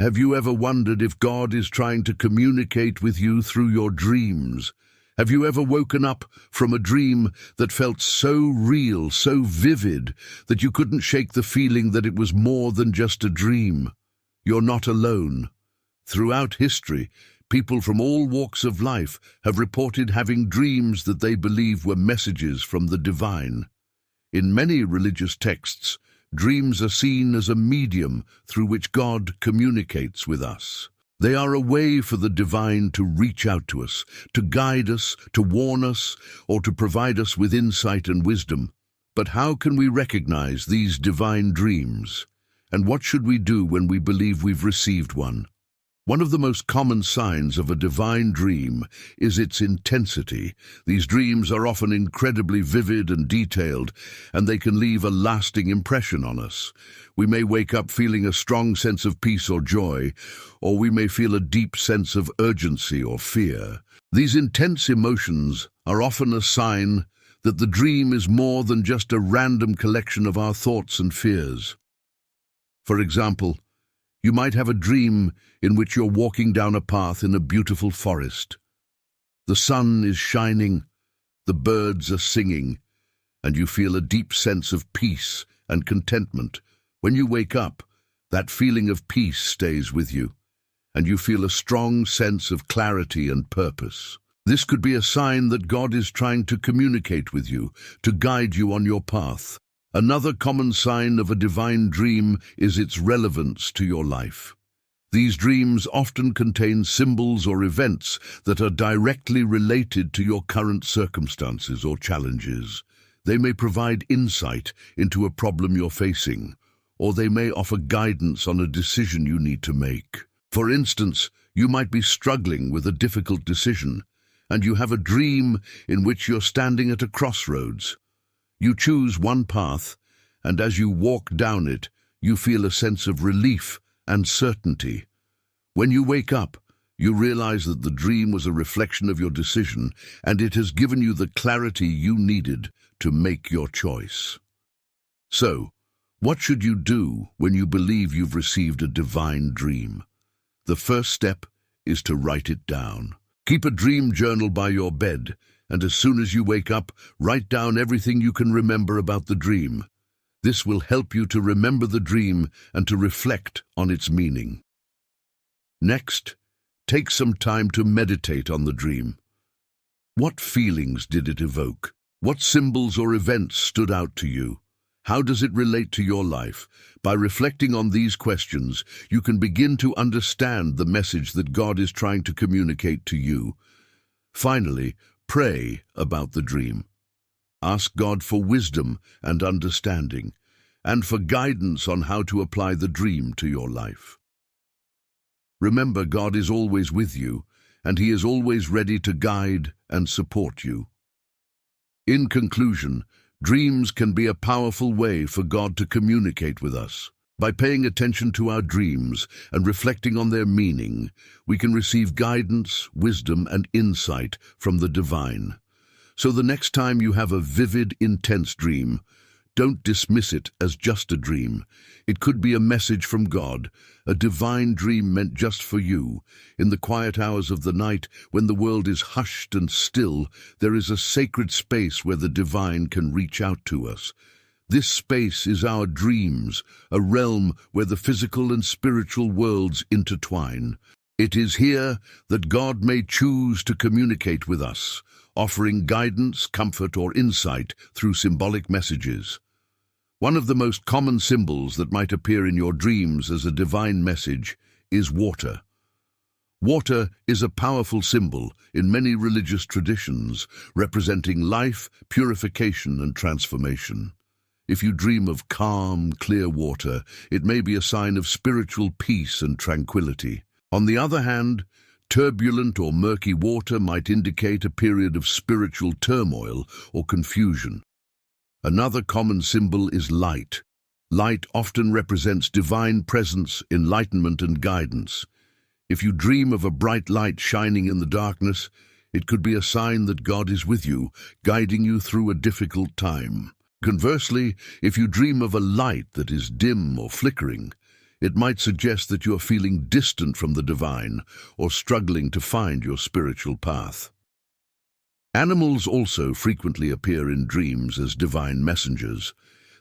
Have you ever wondered if God is trying to communicate with you through your dreams? Have you ever woken up from a dream that felt so real, so vivid, that you couldn't shake the feeling that it was more than just a dream? You're not alone. Throughout history, people from all walks of life have reported having dreams that they believe were messages from the divine. In many religious texts, dreams are seen as a medium through which God communicates with us. They are a way for the divine to reach out to us, to guide us, to warn us, or to provide us with insight and wisdom. But how can we recognize these divine dreams? And what should we do when we believe we've received one? One of the most common signs of a divine dream is its intensity. These dreams are often incredibly vivid and detailed, and they can leave a lasting impression on us. We may wake up feeling a strong sense of peace or joy, or we may feel a deep sense of urgency or fear. These intense emotions are often a sign that the dream is more than just a random collection of our thoughts and fears. For example, you might have a dream in which you're walking down a path in a beautiful forest. The sun is shining, the birds are singing, and you feel a deep sense of peace and contentment. When you wake up, that feeling of peace stays with you, and you feel a strong sense of clarity and purpose. This could be a sign that God is trying to communicate with you, to guide you on your path. Another common sign of a divine dream is its relevance to your life. These dreams often contain symbols or events that are directly related to your current circumstances or challenges. They may provide insight into a problem you're facing, or they may offer guidance on a decision you need to make. For instance, you might be struggling with a difficult decision, and you have a dream in which you're standing at a crossroads. You choose one path, and as you walk down it, you feel a sense of relief and certainty. When you wake up, you realize that the dream was a reflection of your decision, and it has given you the clarity you needed to make your choice. So, what should you do when you believe you've received a divine dream? The first step is to write it down. Keep a dream journal by your bed, and as soon as you wake up, write down everything you can remember about the dream. This will help you to remember the dream and to reflect on its meaning. Next, take some time to meditate on the dream. What feelings did it evoke? What symbols or events stood out to you? How does it relate to your life? By reflecting on these questions, you can begin to understand the message that God is trying to communicate to you. Finally, pray about the dream. Ask God for wisdom and understanding, and for guidance on how to apply the dream to your life. Remember, God is always with you, and He is always ready to guide and support you. In conclusion, dreams can be a powerful way for God to communicate with us. By paying attention to our dreams and reflecting on their meaning, we can receive guidance, wisdom, and insight from the divine. So the next time you have a vivid, intense dream, don't dismiss it as just a dream. It could be a message from God, a divine dream meant just for you. In the quiet hours of the night, when the world is hushed and still, there is a sacred space where the divine can reach out to us. This space is our dreams, a realm where the physical and spiritual worlds intertwine. It is here that God may choose to communicate with us, offering guidance, comfort, or insight through symbolic messages. One of the most common symbols that might appear in your dreams as a divine message is water. Water is a powerful symbol in many religious traditions, representing life, purification, and transformation. If you dream of calm, clear water, it may be a sign of spiritual peace and tranquility. On the other hand, turbulent or murky water might indicate a period of spiritual turmoil or confusion. Another common symbol is light. Light often represents divine presence, enlightenment, and guidance. If you dream of a bright light shining in the darkness, it could be a sign that God is with you, guiding you through a difficult time. Conversely, if you dream of a light that is dim or flickering, It might suggest that you are feeling distant from the divine or struggling to find your spiritual path. Animals also frequently appear in dreams as divine messengers.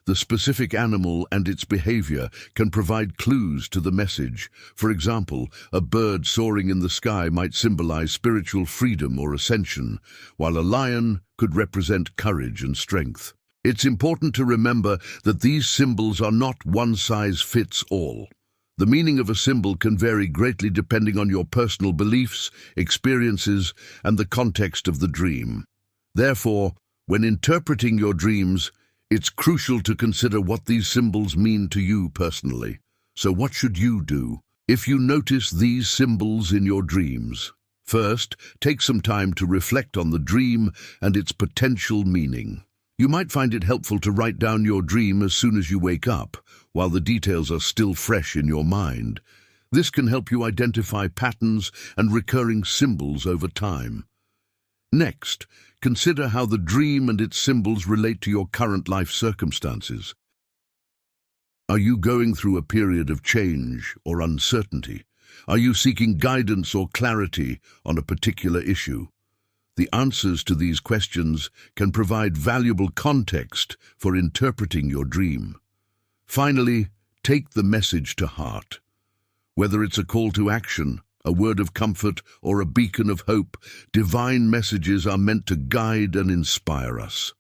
The specific animal and its behavior can provide clues to the message. For example, a bird soaring in the sky might symbolize spiritual freedom or ascension, while a lion could represent courage and strength. It's important to remember that these symbols are not one size fits all. The meaning of a symbol can vary greatly depending on your personal beliefs, experiences, and the context of the dream. Therefore, when interpreting your dreams, it's crucial to consider what these symbols mean to you personally. So what should you do if you notice these symbols in your dreams? First, take some time to reflect on the dream and its potential meaning. You might find it helpful to write down your dream as soon as you wake up, while the details are still fresh in your mind. This can help you identify patterns and recurring symbols over time. Next, consider how the dream and its symbols relate to your current life circumstances. Are you going through a period of change or uncertainty? Are you seeking guidance or clarity on a particular issue? The answers to these questions can provide valuable context for interpreting your dream. Finally, take the message to heart. Whether it's a call to action, a word of comfort, or a beacon of hope, divine messages are meant to guide and inspire us.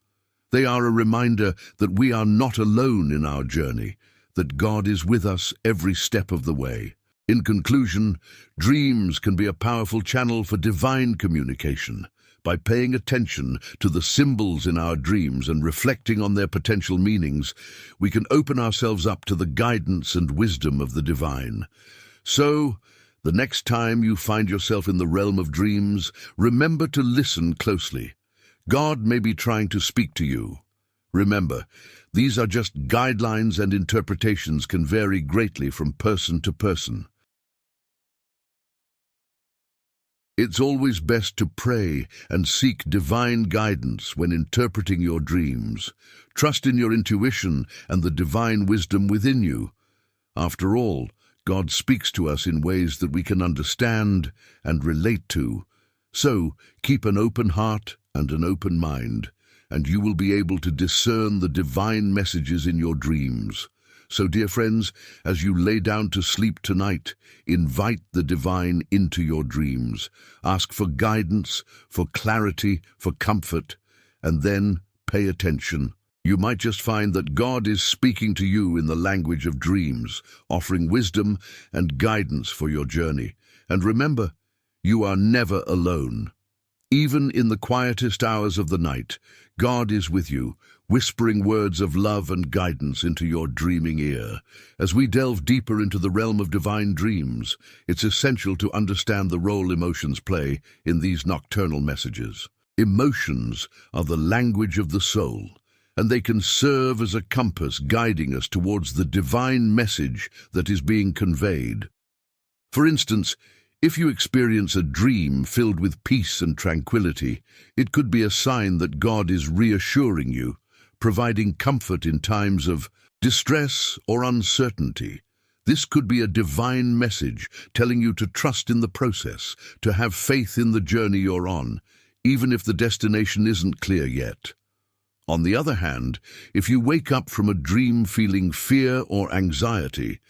They are a reminder that we are not alone in our journey, that God is with us every step of the way. In conclusion, dreams can be a powerful channel for divine communication. By paying attention to the symbols in our dreams and reflecting on their potential meanings, we can open ourselves up to the guidance and wisdom of the divine. So, the next time you find yourself in the realm of dreams, remember to listen closely. God may be trying to speak to you. Remember, these are just guidelines, and interpretations can vary greatly from person to person. It's always best to pray and seek divine guidance when interpreting your dreams. Trust in your intuition and the divine wisdom within you. After all, God speaks to us in ways that we can understand and relate to. So, keep an open heart and an open mind, and you will be able to discern the divine messages in your dreams. So, dear friends, as you lay down to sleep tonight, invite the divine into your dreams. Ask for guidance, for clarity, for comfort, and then pay attention. You might just find that God is speaking to you in the language of dreams, offering wisdom and guidance for your journey. And remember, you are never alone. Even in the quietest hours of the night, God is with you, whispering words of love and guidance into your dreaming ear. As we delve deeper into the realm of divine dreams, it's essential to understand the role emotions play in these nocturnal messages. Emotions are the language of the soul, and they can serve as a compass guiding us towards the divine message that is being conveyed. For instance, if you experience a dream filled with peace and tranquility, it could be a sign that God is reassuring you, providing comfort in times of distress or uncertainty. This could be a divine message telling you to trust in the process, to have faith in the journey you're on, even if the destination isn't clear yet. On the other hand, if you wake up from a dream feeling fear or anxiety,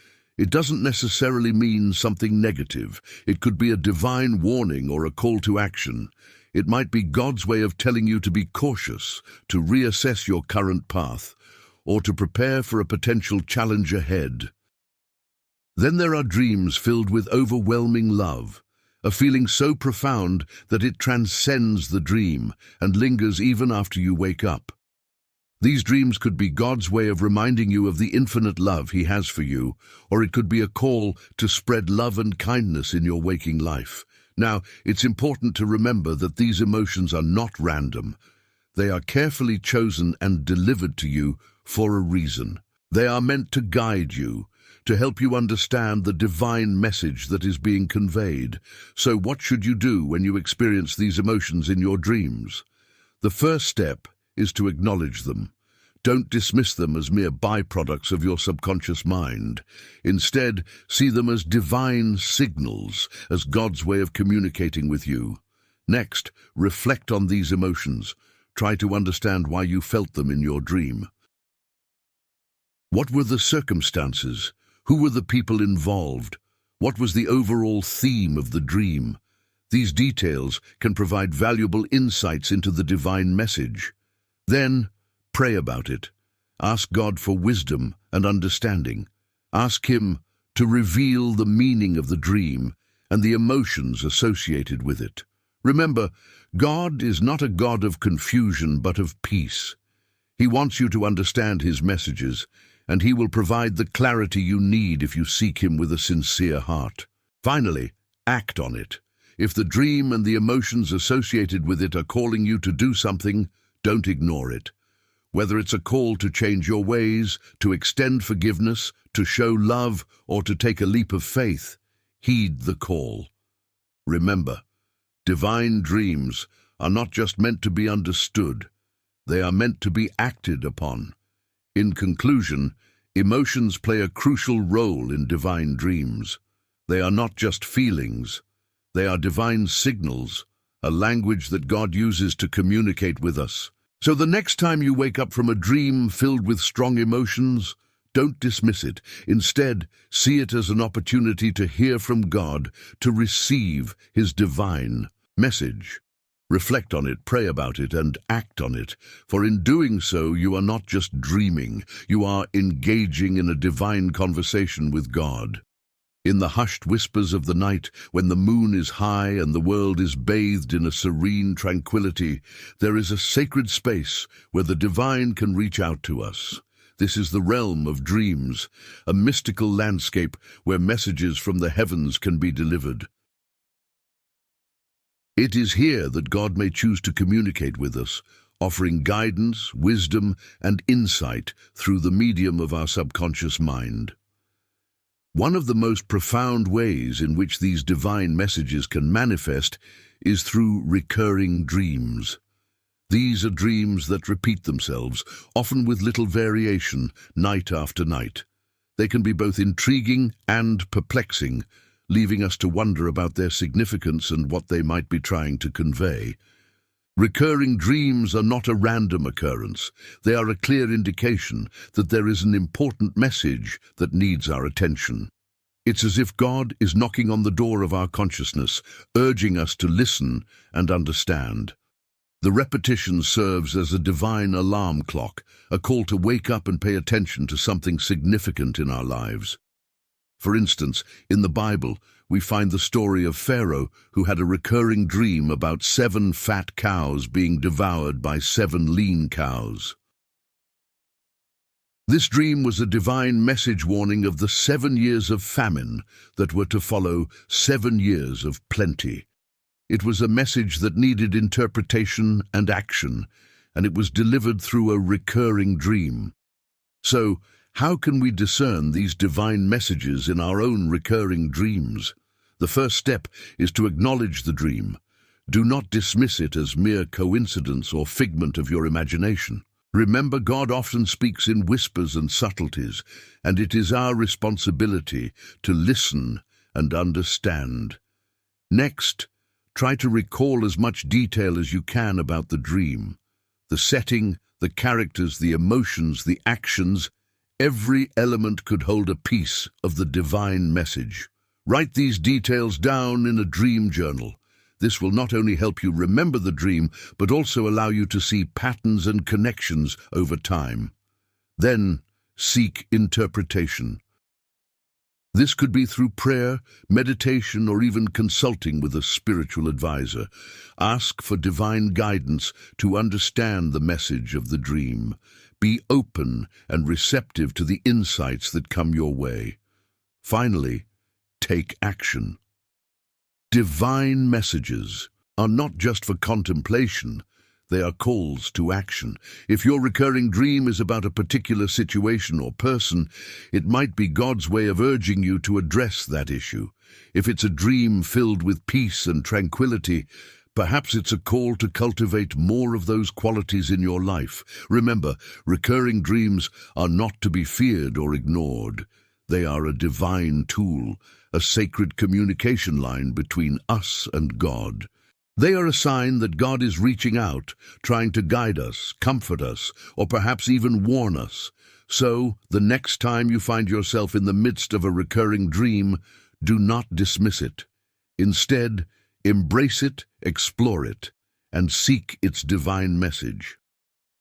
it doesn't necessarily mean something negative. It could be a divine warning or a call to action. It might be God's way of telling you to be cautious, to reassess your current path, or to prepare for a potential challenge ahead. Then there are dreams filled with overwhelming love, a feeling so profound that it transcends the dream and lingers even after you wake up. These dreams could be God's way of reminding you of the infinite love He has for you, or it could be a call to spread love and kindness in your waking life. Now, it's important to remember that these emotions are not random. They are carefully chosen and delivered to you for a reason. They are meant to guide you, to help you understand the divine message that is being conveyed. So what should you do when you experience these emotions in your dreams? The first step is to acknowledge them. Don't dismiss them as mere byproducts of your subconscious mind. Instead, see them as divine signals, as God's way of communicating with you. Next, reflect on these emotions. Try to understand why you felt them in your dream. What were the circumstances? Who were the people involved? What was the overall theme of the dream? These details can provide valuable insights into the divine message. Then, pray about it. Ask God for wisdom and understanding. Ask Him to reveal the meaning of the dream and the emotions associated with it. Remember, God is not a God of confusion but of peace. He wants you to understand His messages, and He will provide the clarity you need if you seek Him with a sincere heart. Finally, act on it. If the dream and the emotions associated with it are calling you to do something, don't ignore it. Whether it's a call to change your ways, to extend forgiveness, to show love, or to take a leap of faith, heed the call. Remember, divine dreams are not just meant to be understood, they are meant to be acted upon. In conclusion, emotions play a crucial role in divine dreams. They are not just feelings, they are divine signals, a language that God uses to communicate with us. So the next time you wake up from a dream filled with strong emotions, don't dismiss it. Instead, see it as an opportunity to hear from God, to receive His divine message. Reflect on it, pray about it, and act on it. For in doing so, you are not just dreaming, you are engaging in a divine conversation with God. In the hushed whispers of the night, when the moon is high and the world is bathed in a serene tranquility, there is a sacred space where the divine can reach out to us. This is the realm of dreams, a mystical landscape where messages from the heavens can be delivered. It is here that God may choose to communicate with us, offering guidance, wisdom, and insight through the medium of our subconscious mind. One of the most profound ways in which these divine messages can manifest is through recurring dreams. These are dreams that repeat themselves, often with little variation, night after night. They can be both intriguing and perplexing, leaving us to wonder about their significance and what they might be trying to convey. Recurring dreams are not a random occurrence. They are a clear indication that there is an important message that needs our attention. It's as if God is knocking on the door of our consciousness, urging us to listen and understand. The repetition serves as a divine alarm clock, a call to wake up and pay attention to something significant in our lives. For instance, in the Bible, we find the story of Pharaoh, who had a recurring dream about 7 fat cows being devoured by 7 lean cows. This dream was a divine message warning of the 7 years of famine that were to follow 7 years of plenty. It was a message that needed interpretation and action, and it was delivered through a recurring dream. So, how can we discern these divine messages in our own recurring dreams? The first step is to acknowledge the dream. Do not dismiss it as mere coincidence or figment of your imagination. Remember, God often speaks in whispers and subtleties, and it is our responsibility to listen and understand. Next, try to recall as much detail as you can about the dream. The setting, the characters, the emotions, the actions, every element could hold a piece of the divine message. Write these details down in a dream journal. This will not only help you remember the dream, but also allow you to see patterns and connections over time. Then, seek interpretation. This could be through prayer, meditation, or even consulting with a spiritual advisor. Ask for divine guidance to understand the message of the dream. Be open and receptive to the insights that come your way. Finally, take action. Divine messages are not just for contemplation, they are calls to action. If your recurring dream is about a particular situation or person, it might be God's way of urging you to address that issue. If it's a dream filled with peace and tranquility, Perhaps it's a call to cultivate more of those qualities in your life. Remember, recurring dreams are not to be feared or ignored. They are a divine tool, a sacred communication line between us and God. They are a sign that God is reaching out, trying to guide us, comfort us, or perhaps even warn us. So, the next time you find yourself in the midst of a recurring dream, do not dismiss it. Instead, embrace it, explore it, and seek its divine message.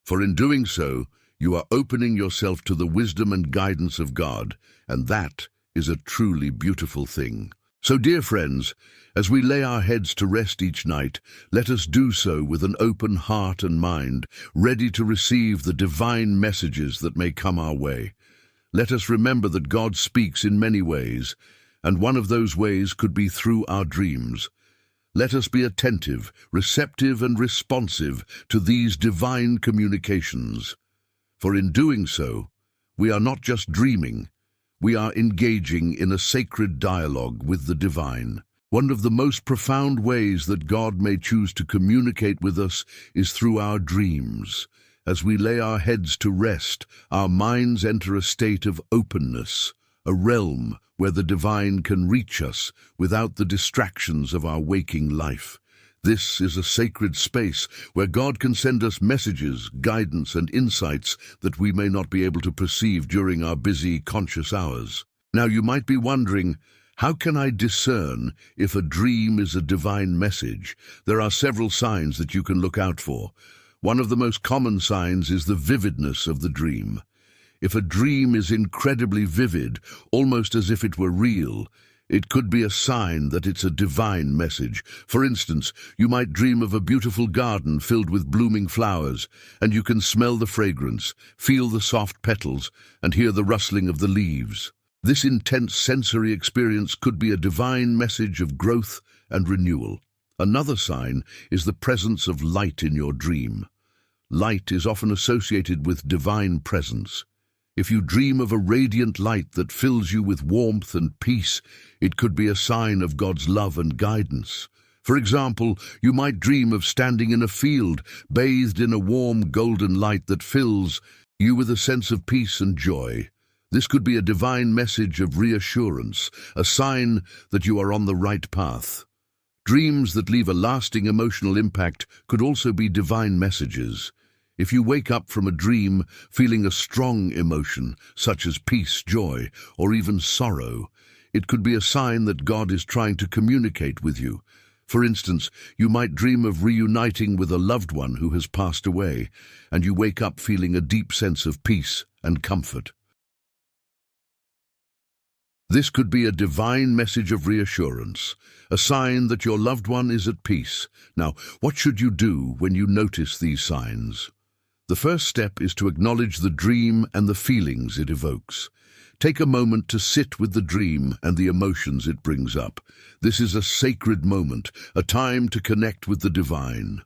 For in doing so, you are opening yourself to the wisdom and guidance of God, and that is a truly beautiful thing. So, dear friends, as we lay our heads to rest each night, let us do so with an open heart and mind, ready to receive the divine messages that may come our way. Let us remember that God speaks in many ways, and one of those ways could be through our dreams. Let us be attentive, receptive, and responsive to these divine communications. For in doing so, we are not just dreaming, we are engaging in a sacred dialogue with the divine. One of the most profound ways that God may choose to communicate with us is through our dreams. As we lay our heads to rest, our minds enter a state of openness, a realm where the divine can reach us without the distractions of our waking life. This is a sacred space where God can send us messages, guidance, and insights that we may not be able to perceive during our busy, conscious hours. Now, you might be wondering, how can I discern if a dream is a divine message? There are several signs that you can look out for. One of the most common signs is the vividness of the dream. If a dream is incredibly vivid, almost as if it were real, it could be a sign that it's a divine message. For instance, you might dream of a beautiful garden filled with blooming flowers, and you can smell the fragrance, feel the soft petals, and hear the rustling of the leaves. This intense sensory experience could be a divine message of growth and renewal. Another sign is the presence of light in your dream. Light is often associated with divine presence. If you dream of a radiant light that fills you with warmth and peace, it could be a sign of God's love and guidance. For example, you might dream of standing in a field, bathed in a warm golden light that fills you with a sense of peace and joy. This could be a divine message of reassurance, a sign that you are on the right path. Dreams that leave a lasting emotional impact could also be divine messages. If you wake up from a dream feeling a strong emotion, such as peace, joy, or even sorrow, it could be a sign that God is trying to communicate with you. For instance, you might dream of reuniting with a loved one who has passed away, and you wake up feeling a deep sense of peace and comfort. This could be a divine message of reassurance, a sign that your loved one is at peace. Now, what should you do when you notice these signs? The first step is to acknowledge the dream and the feelings it evokes. Take a moment to sit with the dream and the emotions it brings up. This is a sacred moment, a time to connect with the divine.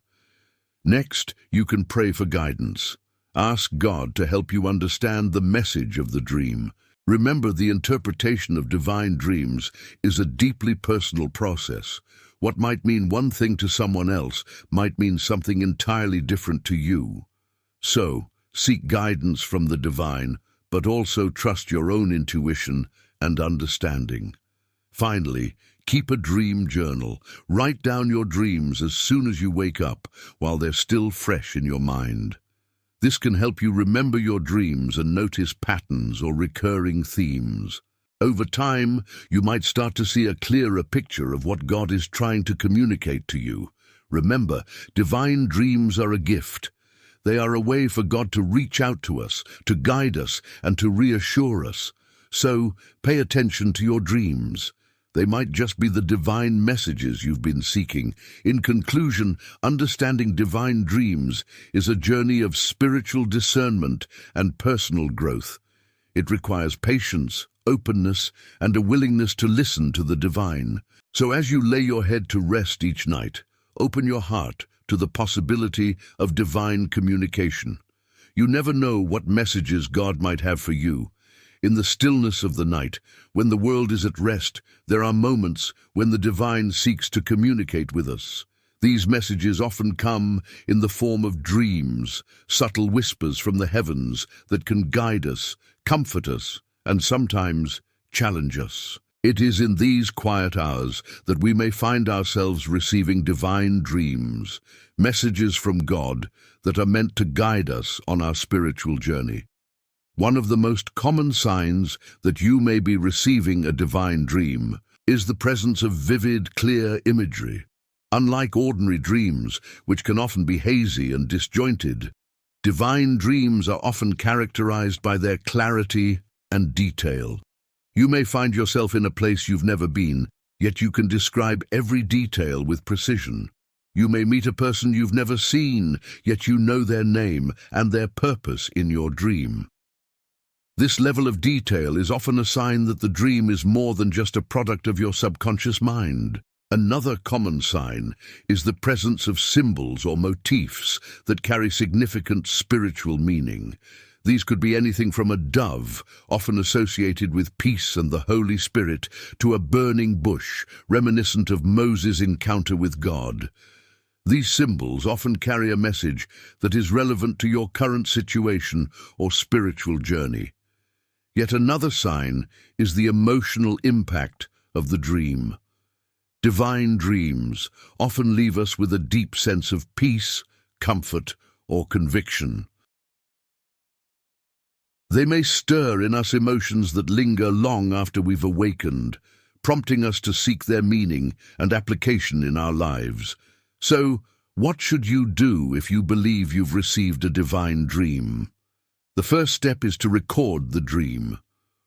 Next, you can pray for guidance. Ask God to help you understand the message of the dream. Remember, the interpretation of divine dreams is a deeply personal process. What might mean one thing to someone else might mean something entirely different to you. So, seek guidance from the divine, but also trust your own intuition and understanding. Finally, keep a dream journal. Write down your dreams as soon as you wake up, while they're still fresh in your mind. This can help you remember your dreams and notice patterns or recurring themes. Over time, you might start to see a clearer picture of what God is trying to communicate to you. Remember, divine dreams are a gift. They are a way for God to reach out to us, to guide us, and to reassure us. So, pay attention to your dreams. They might just be the divine messages you've been seeking. In conclusion, understanding divine dreams is a journey of spiritual discernment and personal growth. It requires patience, openness, and a willingness to listen to the divine. So as you lay your head to rest each night, open your heart to the possibility of divine communication. You never know what messages God might have for you. In the stillness of the night, when the world is at rest, there are moments when the divine seeks to communicate with us. These messages often come in the form of dreams, subtle whispers from the heavens that can guide us, comfort us, and sometimes challenge us. It is in these quiet hours that we may find ourselves receiving divine dreams, messages from God that are meant to guide us on our spiritual journey. One of the most common signs that you may be receiving a divine dream is the presence of vivid, clear imagery. Unlike ordinary dreams, which can often be hazy and disjointed, divine dreams are often characterized by their clarity and detail. You may find yourself in a place you've never been, yet you can describe every detail with precision. You may meet a person you've never seen, yet you know their name and their purpose in your dream. This level of detail is often a sign that the dream is more than just a product of your subconscious mind. Another common sign is the presence of symbols or motifs that carry significant spiritual meaning. These could be anything from a dove, often associated with peace and the Holy Spirit, to a burning bush, reminiscent of Moses' encounter with God. These symbols often carry a message that is relevant to your current situation or spiritual journey. Yet another sign is the emotional impact of the dream. Divine dreams often leave us with a deep sense of peace, comfort, or conviction. They may stir in us emotions that linger long after we've awakened, prompting us to seek their meaning and application in our lives. So, what should you do if you believe you've received a divine dream? The first step is to record the dream.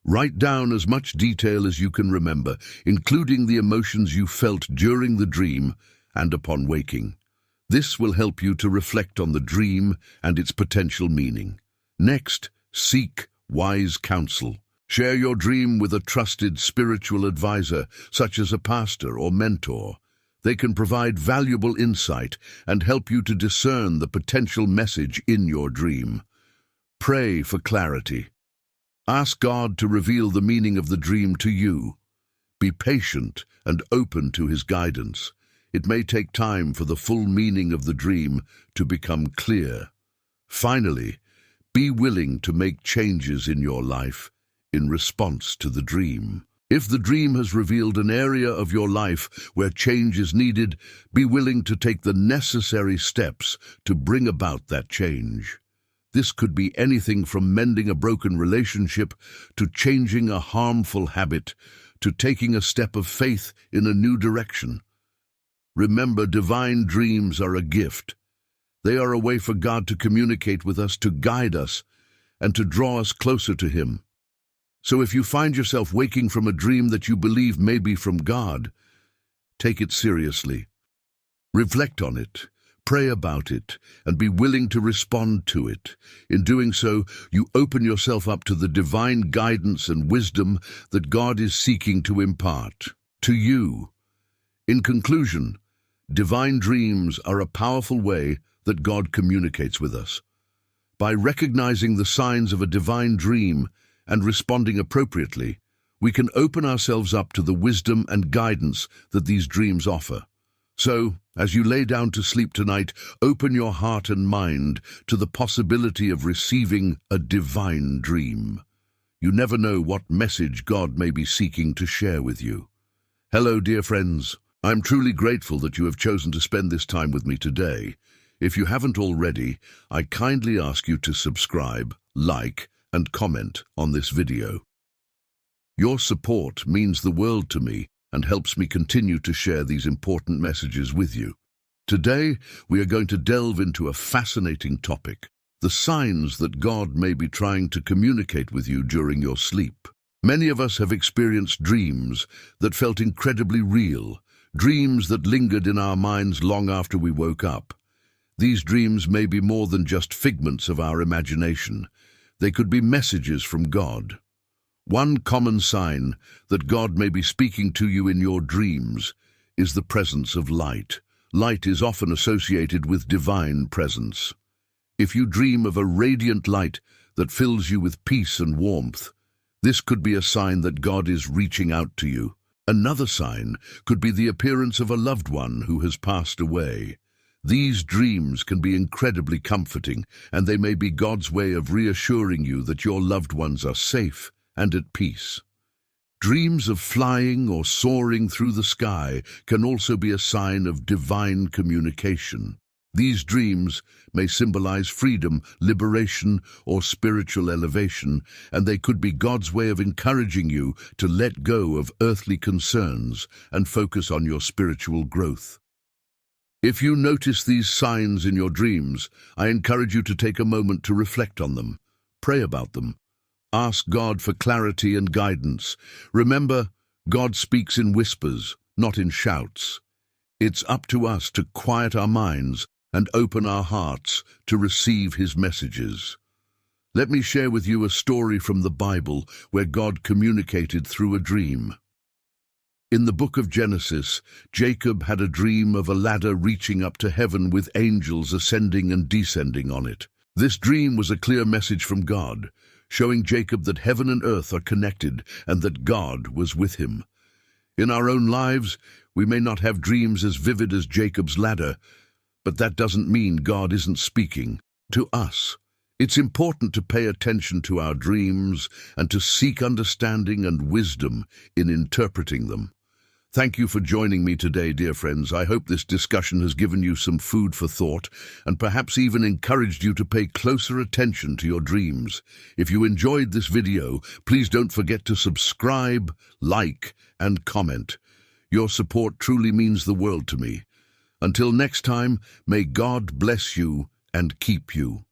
Write down as much detail as you can remember, including the emotions you felt during the dream and upon waking. This will help you to reflect on the dream and its potential meaning. Next, seek wise counsel. Share your dream with a trusted spiritual advisor, such as a pastor or mentor. They can provide valuable insight and help you to discern the potential message in your dream. Pray for clarity. Ask God to reveal the meaning of the dream to you. Be patient and open to His guidance. It may take time for the full meaning of the dream to become clear. Finally, be willing to make changes in your life in response to the dream. If the dream has revealed an area of your life where change is needed, be willing to take the necessary steps to bring about that change. This could be anything from mending a broken relationship to changing a harmful habit to taking a step of faith in a new direction. Remember, divine dreams are a gift. They are a way for God to communicate with us, to guide us, and to draw us closer to Him. So if you find yourself waking from a dream that you believe may be from God, take it seriously. Reflect on it. Pray about it, and be willing to respond to it. In doing so, you open yourself up to the divine guidance and wisdom that God is seeking to impart to you. In conclusion, divine dreams are a powerful way that God communicates with us. By recognizing the signs of a divine dream and responding appropriately, we can open ourselves up to the wisdom and guidance that these dreams offer. So, as you lay down to sleep tonight, open your heart and mind to the possibility of receiving a divine dream. You never know what message God may be seeking to share with you. Hello, dear friends. I'm truly grateful that you have chosen to spend this time with me today. If you haven't already, I kindly ask you to subscribe, like, and comment on this video. Your support means the world to me and helps me continue to share these important messages with you. Today, we are going to delve into a fascinating topic: the signs that God may be trying to communicate with you during your sleep. Many of us have experienced dreams that felt incredibly real, dreams that lingered in our minds long after we woke up. These dreams may be more than just figments of our imagination. They could be messages from God. One common sign that God may be speaking to you in your dreams is the presence of light. Light is often associated with divine presence. If you dream of a radiant light that fills you with peace and warmth, this could be a sign that God is reaching out to you. Another sign could be the appearance of a loved one who has passed away. These dreams can be incredibly comforting, and they may be God's way of reassuring you that your loved ones are safe and at peace. Dreams of flying or soaring through the sky can also be a sign of divine communication. These dreams may symbolize freedom, liberation, or spiritual elevation, and they could be God's way of encouraging you to let go of earthly concerns and focus on your spiritual growth. If you notice these signs in your dreams, I encourage you to take a moment to reflect on them. Pray about them. Ask God for clarity and guidance. Remember, God speaks in whispers, not in shouts. It's up to us to quiet our minds and open our hearts to receive His messages. Let me share with you a story from the Bible where God communicated through a dream. In the book of Genesis, Jacob had a dream of a ladder reaching up to heaven with angels ascending and descending on it. This dream was a clear message from God, showing Jacob that heaven and earth are connected and that God was with him. In our own lives, we may not have dreams as vivid as Jacob's ladder, but that doesn't mean God isn't speaking to us. It's important to pay attention to our dreams and to seek understanding and wisdom in interpreting them. Thank you for joining me today, dear friends. I hope this discussion has given you some food for thought and perhaps even encouraged you to pay closer attention to your dreams. If you enjoyed this video, please don't forget to subscribe, like, and comment. Your support truly means the world to me. Until next time, may God bless you and keep you.